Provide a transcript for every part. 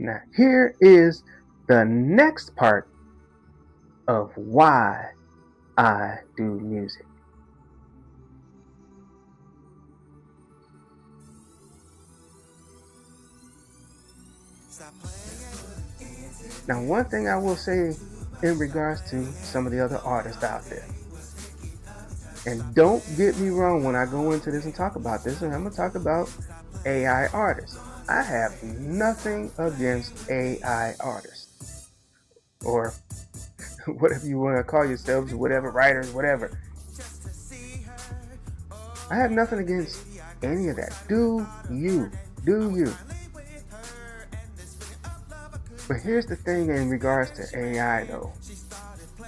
Now, here is the next part of why I do music. Now, one thing I will say in regards to some of the other artists out there, and don't get me wrong when I go into this and talk about this, and I'm going to talk about AI artists. I have nothing against AI artists, or whatever you want to call yourselves, whatever, writers, whatever. I have nothing against any of that. Do you. Do you. But here's the thing in regards to AI, though,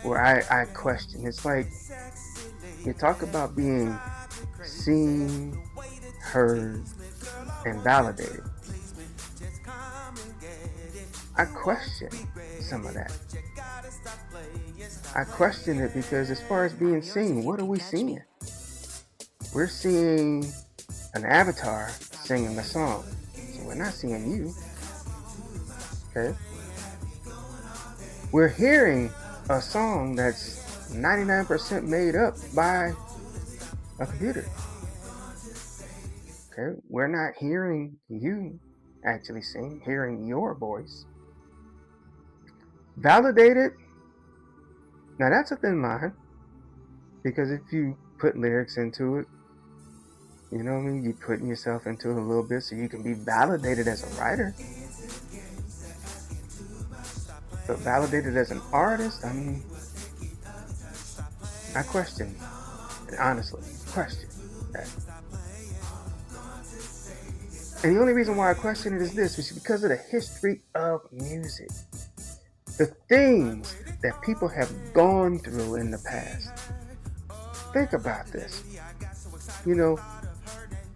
where I question. It's like you talk about being seen, heard, and validated. I question some of that. I question it because as far as being seen, what are we seeing? We're seeing an avatar singing a song. So we're not seeing you. Okay? We're hearing a song that's 99% made up by a computer. Okay? We're not hearing you actually sing, hearing your voice. Validated. Now that's a thin line. Because if you put lyrics into it, you know what I mean? You're putting yourself into it a little bit so you can be validated as a writer. But validated as an artist, I mean, I question, and honestly, question that. And the only reason why I question it is this, is because of the history of music. The things that people have gone through in the past. Think about this. You know,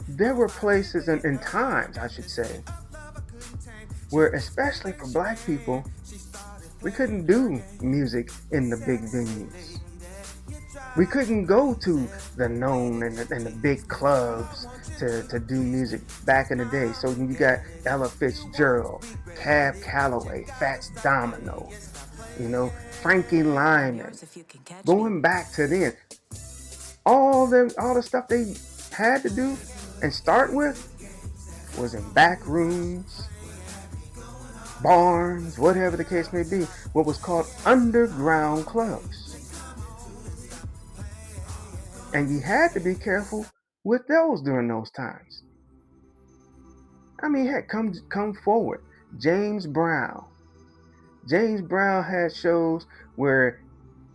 there were places and times, I should say, where especially for black people, we couldn't do music in the big venues. We couldn't go to the known and the big clubs to do music back in the day. So you got Ella Fitzgerald, Calloway, Fats Dominoe, you know, Franky Lyman. Going back to then, all the stuff they had to do and start with was in back rooms, barns, whatever the case may be, what was called underground clubs. And you had to be careful with those during those times. I mean, heck, come forward. James Brown. James Brown had shows where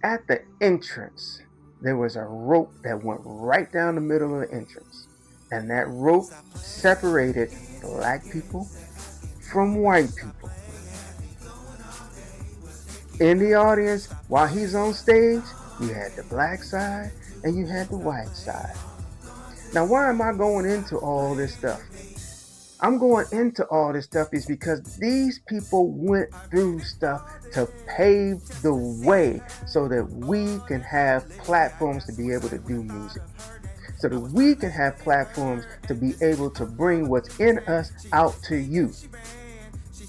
at the entrance there was a rope that went right down the middle of the entrance. And that rope separated black people from white people. In the audience, while he's on stage, you had the black side and you had the white side. Now, why am I going into all this stuff? I'm going into all this stuff is because these people went through stuff to pave the way so that we can have platforms to be able to do music. So that we can have platforms to be able to bring what's in us out to you.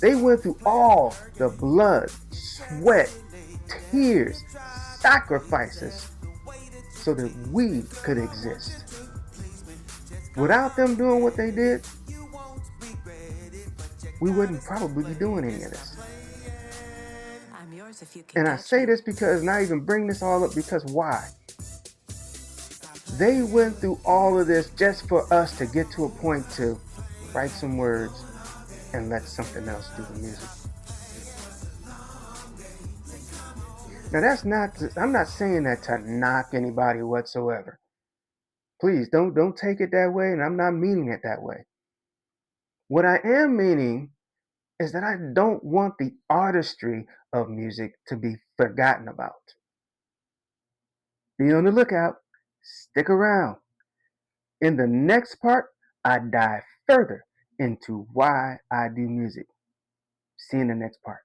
They went through all the blood, sweat, tears, sacrifices so that we could exist. Without them doing what they did, we wouldn't probably be doing any of this. And I say this because, not even bring this all up, because why? They went through all of this just for us to get to a point to write some words and let something else do the music. Now I'm not saying that to knock anybody whatsoever. Please don't take it that way, and I'm not meaning it that way. What I am meaning is that I don't want the artistry of music to be forgotten about. Be on the lookout. Stick around. In the next part, I dive further into why I do music. See you in the next part.